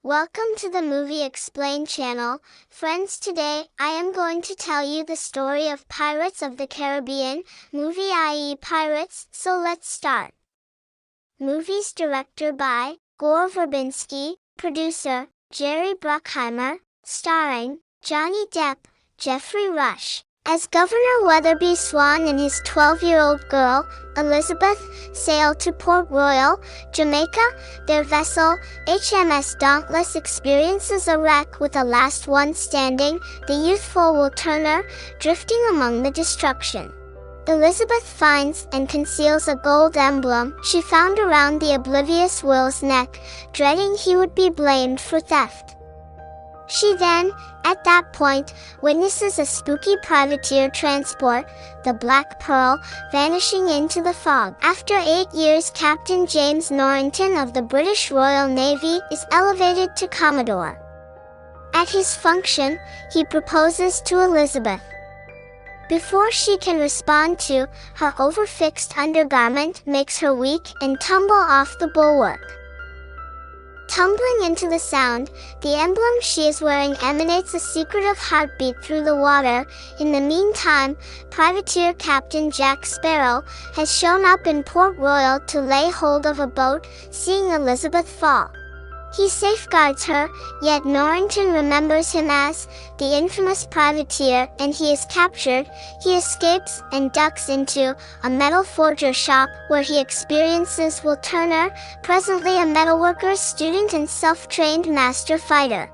Welcome to the Movie Explain channel. Friends, today I am going to tell you the story of Pirates of the Caribbean, movie i.e. Pirates, so let's start. Movies director by Gore Verbinski, producer Jerry Bruckheimer, starring Johnny Depp, Geoffrey Rush as Governor Weatherby Swan and his 12-year-old girl, Elizabeth, sail to Port Royal, Jamaica. Their vessel, HMS Dauntless, experiences a wreck with the last one standing, the youthful Will Turner, drifting among the destruction. Elizabeth finds and conceals a gold emblem she found around the oblivious Will's neck, dreading he would be blamed for theft. She then, at that point, witnesses a spooky privateer transport, the Black Pearl, vanishing into the fog. After 8 years, Captain James Norrington of the British Royal Navy is elevated to Commodore. At his function, he proposes to Elizabeth. Before she can respond to, her overfixed undergarment makes her weak and tumble off the bulwark. Tumbling into the sound, the emblem she is wearing emanates a secretive heartbeat through the water. In the meantime, privateer Captain Jack Sparrow has shown up in Port Royal to lay hold of a boat, seeing Elizabeth fall. He safeguards her, yet Norrington remembers him as the infamous privateer, and he is captured. He escapes and ducks into a metal forger shop where he experiences Will Turner, presently a metalworker's student and self-trained master fighter.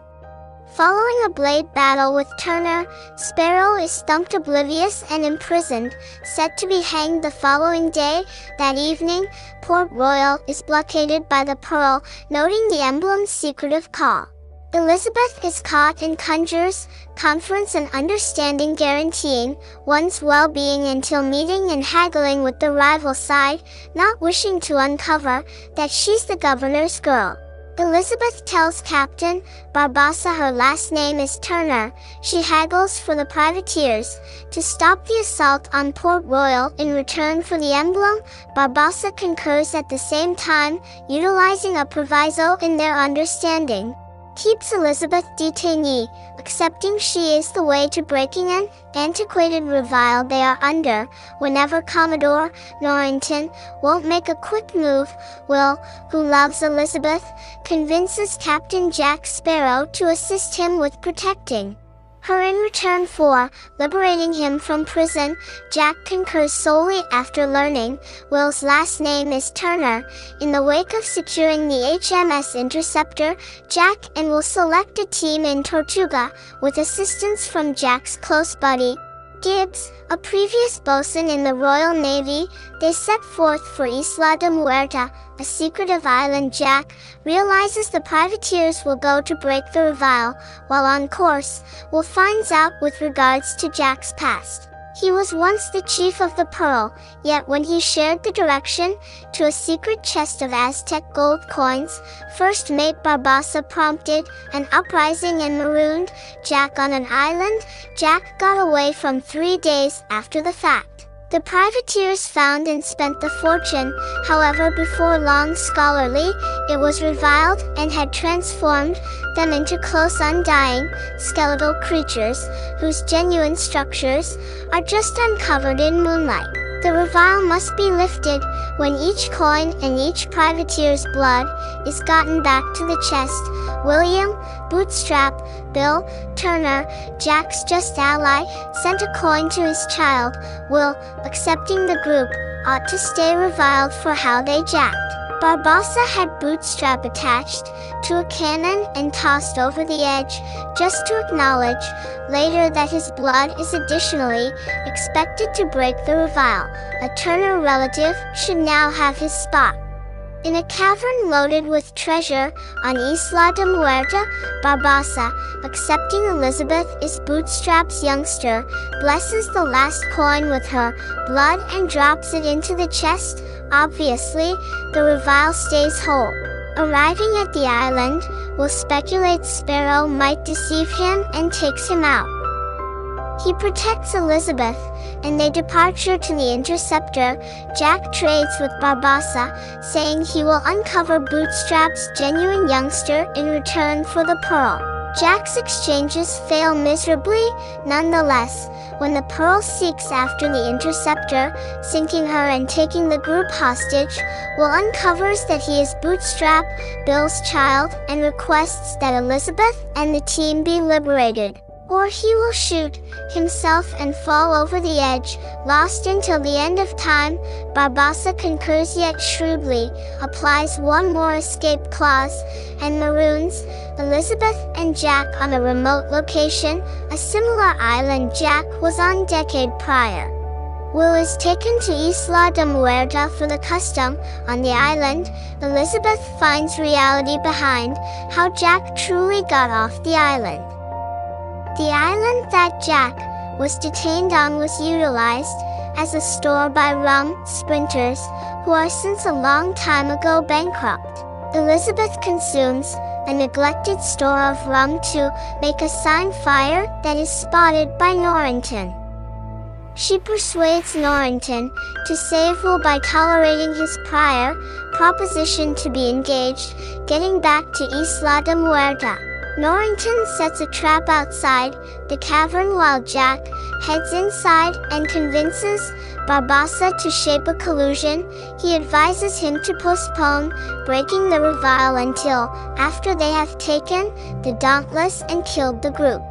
Following a blade battle with Turner, Sparrow is thumped oblivious and imprisoned, set to be hanged the following day. That evening, Port Royal is blockaded by the Pearl, noting the emblem's secretive call. Elizabeth is caught and conjures conference and understanding, guaranteeing one's well-being until meeting and haggling with the rival side, not wishing to uncover that she's the governor's girl. Elizabeth tells Captain Barbossa her last name is Turner. She haggles for the privateers to stop the assault on Port Royal in return for the emblem. Barbossa concurs at the same time, utilizing a proviso in their understanding. Keeps Elizabeth detainee, accepting she is the way to breaking an antiquated revile they are under. Whenever Commodore Norrington won't make a quick move, Will, who loves Elizabeth, convinces Captain Jack Sparrow to assist him with protecting her in return for liberating him from prison. Jack concurs solely after learning Will's last name is Turner. In the wake of securing the HMS Interceptor, Jack and Will select a team in Tortuga, with assistance from Jack's close buddy, Gibbs, a previous boatswain in the Royal Navy. They set forth for Isla de Muerta, a secretive island. Jack realizes the privateers will go to break the revile. While on course, Will finds out with regards to Jack's past. He was once the chief of the Pearl, yet when he shared the direction to a secret chest of Aztec gold coins, First Mate Barbossa prompted an uprising and marooned Jack on an island. Jack got away from 3 days after the fact. The privateers found and spent the fortune. However, before long, scholarly, it was reviled and had transformed them into close, undying, skeletal creatures whose genuine structures are just uncovered in moonlight. The revile must be lifted when each coin and each privateer's blood is gotten back to the chest. William Bootstrap Bill Turner, Jack's just ally, sent a coin to his child. Will, accepting the group, ought to stay reviled for how they jacked. Barbossa had Bootstrap attached to a cannon and tossed over the edge, just to acknowledge later that his blood is additionally expected to break the revile. A Turner relative should now have his spot. In a cavern loaded with treasure on Isla de Muerta, Barbossa, accepting Elizabeth is Bootstrap's youngster, blesses the last coin with her blood and drops it into the chest. Obviously, the revile stays whole. Arriving at the island, Will speculates Sparrow might deceive him and takes him out. He protects Elizabeth, and they departure to the interceptor. Jack trades with Barbassa, saying he will uncover Bootstrap's genuine youngster in return for the pearl. Jack's exchanges fail miserably, nonetheless, when the pearl seeks after the interceptor, sinking her and taking the group hostage. Will uncovers that he is Bootstrap, Bill's child, and requests that Elizabeth and the team be liberated, or he will shoot himself and fall over the edge, lost until the end of time. Barbassa concurs yet shrewdly, applies one more escape clause, and maroons Elizabeth and Jack on a remote location, a similar island Jack was on decade prior. Will is taken to Isla de Muerta for the custom. On the island, Elizabeth finds reality behind how Jack truly got off the island. The island that Jack was detained on was utilized as a store by rum sprinters, who are since a long time ago bankrupt. Elizabeth consumes a neglected store of rum to make a sign fire that is spotted by Norrington. She persuades Norrington to save Will by tolerating his prior proposition to be engaged, getting back to Isla de Muerta. Norrington sets a trap outside the cavern while Jack heads inside and convinces Barbassa to shape a collusion. He advises him to postpone breaking the reveal until after they have taken the Dauntless and killed the group.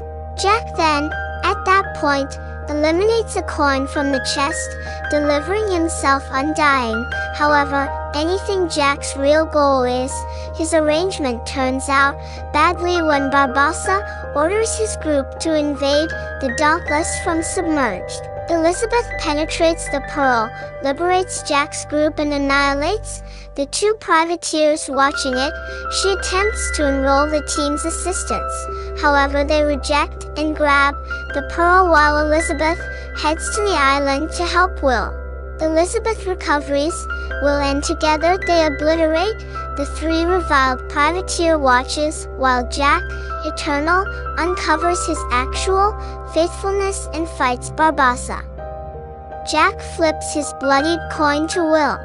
Jack then, at that point, eliminates a coin from the chest, delivering himself undying. However, anything Jack's real goal is, his arrangement turns out badly when Barbassa orders his group to invade the Dauntless from submerged. Elizabeth penetrates the pearl, liberates Jack's group and annihilates the two privateers watching it. She attempts to enroll the team's assistants. However, they reject and grab the pearl while Elizabeth heads to the island to help Will. Elizabeth recovers Will, and together they obliterate the three reviled privateer watches while Jack, Eternal, uncovers his actual faithfulness and fights Barbassa. Jack flips his bloodied coin to Will,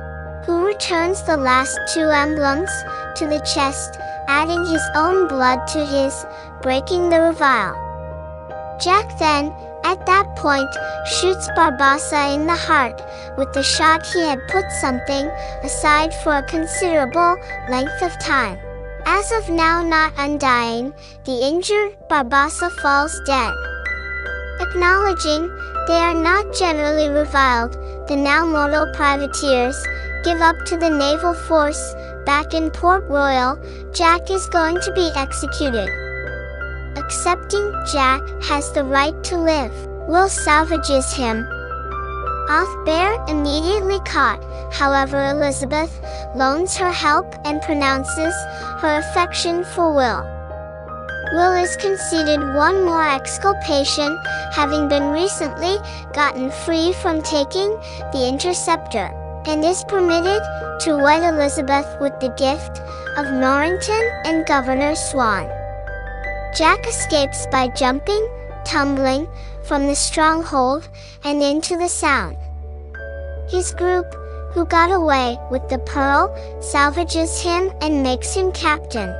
who returns the last two emblems to the chest, adding his own blood to his, breaking the reveal. Jack then, at that point, shoots Barbassa in the heart. With the shot he had put something aside for a considerable length of time. As of now not undying, the injured Barbassa falls dead. Acknowledging they are not generally reviled, the now mortal privateers give up to the naval force. Back in Port Royal, Jack is going to be executed. Accepting Jack has the right to live, Will salvages him. Bear immediately caught, however Elizabeth loans her help and pronounces her affection for Will. Will is conceded one more exculpation, having been recently gotten free from taking the interceptor, and is permitted to wed Elizabeth with the gift of Norrington and Governor Swan. Jack escapes by jumping, tumbling, from the stronghold and into the Sound. His group, who got away with the pearl, salvages him and makes him captain.